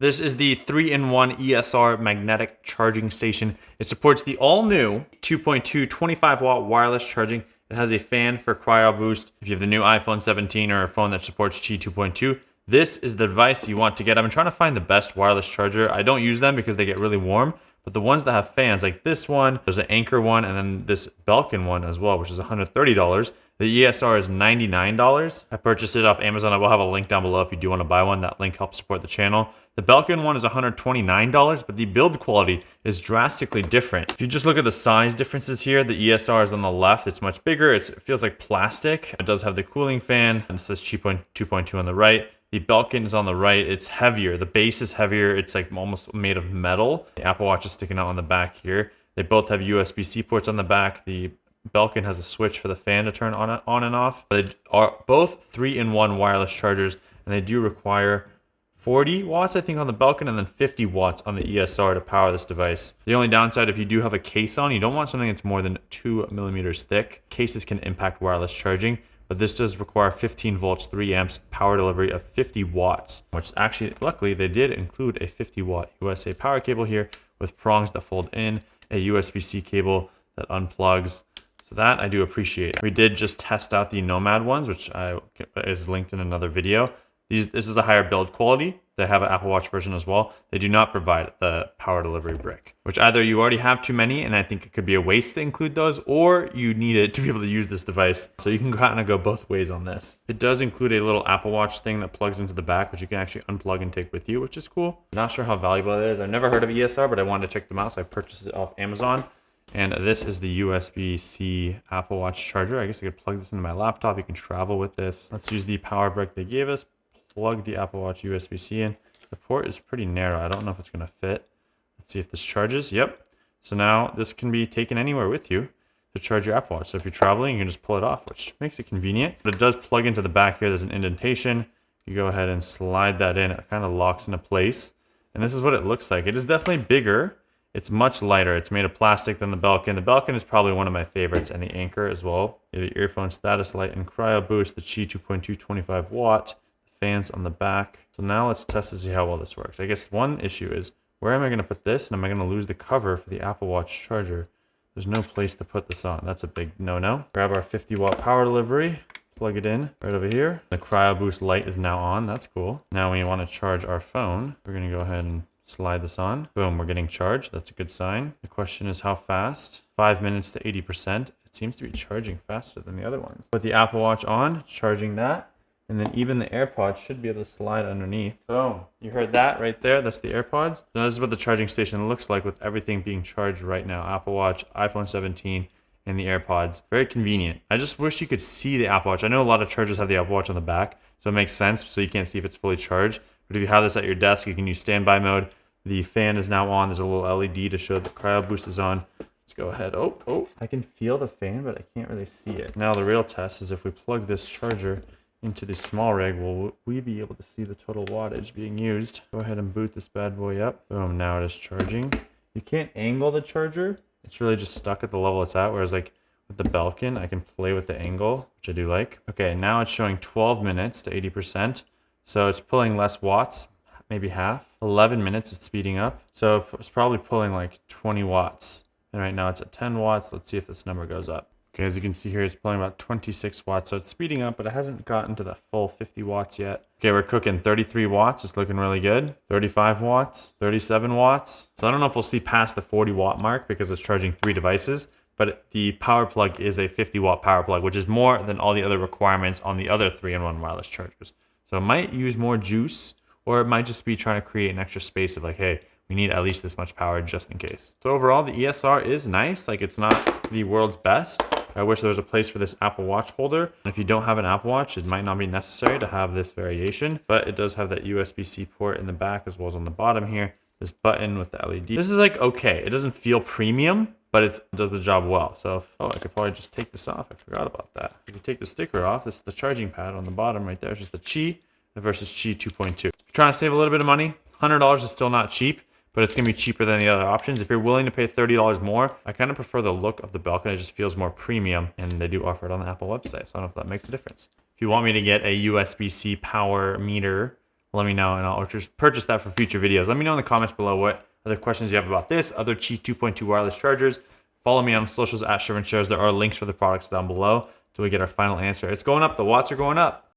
This is the 3-in-1 ESR magnetic charging station. It supports the all-new 2.2 25-watt wireless charging. It has a fan for CryoBoost. If you have the new iPhone 17 or a phone that supports Qi2.2, this is the device you want to get. I've been trying to find the best wireless charger. I don't use them because they get really warm, but the ones that have fans, like this one, there's an Anker one, and then this Belkin one as well, which is $130. The ESR is $99. I purchased it off Amazon. I will have a link down below if you do want to buy one. That link helps support the channel. The Belkin one is $129, but the build quality is drastically different. If you just look at the size differences here, the ESR is on the left. It's much bigger. It feels like plastic. It does have the cooling fan, and it says Qi2.2 on the right. The Belkin is on the right. It's heavier. The base is heavier. It's like almost made of metal. The Apple Watch is sticking out on the back here. They both have USB-C ports on the back. The Belkin has a switch for the fan to turn on and off. They are both 3-in-1 wireless chargers, and they do require 40 watts, I think, on the Belkin, and then 50 watts on the ESR to power this device. The only downside, if you do have a case on, you don't want something that's more than 2 millimeters thick. Cases can impact wireless charging, but this does require 15 volts, 3 amps, power delivery of 50 watts, which actually, luckily, they did include a 50-watt USA power cable here with prongs that fold in, a USB-C cable that unplugs. So that I do appreciate. We did just test out the Nomad ones, which is linked in another video. This is a higher build quality. They have an Apple Watch version as well. They do not provide the power delivery brick, which either you already have too many, and I think it could be a waste to include those, or you need it to be able to use this device. So you can kind of go both ways on this. It does include a little Apple Watch thing that plugs into the back, which you can actually unplug and take with you, which is cool. Not sure how valuable it is. I've never heard of ESR, but I wanted to check them out, so I purchased it off Amazon. And this is the USB-C Apple Watch charger. I guess I could plug this into my laptop. You can travel with this. Let's use the power brick they gave us. Plug the Apple Watch USB-C in. The port is pretty narrow. I don't know if it's going to fit. Let's see if this charges. Yep. So now this can be taken anywhere with you to charge your Apple Watch. So if you're traveling, you can just pull it off, which makes it convenient. But it does plug into the back here. There's an indentation. You go ahead and slide that in. It kind of locks into place. And this is what it looks like. It is definitely bigger. It's much lighter. It's made of plastic than the Belkin. The Belkin is probably one of my favorites, and the Anker as well. The earphone status light and CryoBoost, the Qi2.2 25 watt, the fans on the back. So now let's test to see how well this works. I guess one issue is, where am I going to put this? And am I going to lose the cover for the Apple Watch charger? There's no place to put this on. That's a big no-no. Grab our 50-watt power delivery, plug it in right over here. The CryoBoost light is now on. That's cool. Now when you want to charge our phone, we're going to go ahead and slide this on. Boom, we're getting charged. That's a good sign. The question is how fast? 5 minutes to 80%. It seems to be charging faster than the other ones. Put the Apple Watch on, charging that, and then even the AirPods should be able to slide underneath. Boom. You heard that right there? That's the AirPods. Now this is what the charging station looks like with everything being charged right now. Apple Watch, iPhone 17, and the AirPods. Very convenient. I just wish you could see the Apple Watch. I know a lot of chargers have the Apple Watch on the back, so it makes sense, so you can't see if it's fully charged. But if you have this at your desk, you can use standby mode. The fan is now on. There's a little LED to show the CryoBoost is on. Let's go ahead. Oh, I can feel the fan, but I can't really see it. Now the real test is if we plug this charger into the small rig, will we be able to see the total wattage being used? Go ahead and boot this bad boy up. Boom, now it is charging. You can't angle the charger. It's really just stuck at the level it's at, whereas like with the Belkin, I can play with the angle, which I do like. Okay, now it's showing 12 minutes to 80%. So it's pulling less watts, maybe half. 11 minutes, it's speeding up. So it's probably pulling like 20 watts. And right now it's at 10 watts. Let's see if this number goes up. Okay, as you can see here, it's pulling about 26 watts. So it's speeding up, but it hasn't gotten to the full 50 watts yet. Okay, we're cooking 33 watts. It's looking really good. 35 watts, 37 watts. So I don't know if we'll see past the 40 watt mark because it's charging 3 devices. But the power plug is a 50 watt power plug, which is more than all the other requirements on the other 3-in-1 wireless chargers. So it might use more juice, or it might just be trying to create an extra space of like, hey, we need at least this much power just in case. So overall, the ESR is nice. Like, it's not the world's best. I wish there was a place for this Apple Watch holder. If you don't have an Apple Watch, it might not be necessary to have this variation, but it does have that USB-C port in the back as well as on the bottom here. This button with the LED. This is like okay. It doesn't feel premium, but it does the job well. So, I could probably just take this off. I forgot about that. If you take the sticker off, this is the charging pad on the bottom right there. It's just the Qi versus Qi2.2. If you're trying to save a little bit of money, $100 is still not cheap, but it's going to be cheaper than the other options. If you're willing to pay $30 more, I kind of prefer the look of the Belkin. It just feels more premium, and they do offer it on the Apple website. So I don't know if that makes a difference. If you want me to get a USB-C power meter let me know and I'll just purchase that for future videos. Let me know in the comments below what other questions you have about this, other Qi 2.2 wireless chargers. Follow me on socials at Sherman Shares. There are links for the products down below till we get our final answer. It's going up. The watts are going up.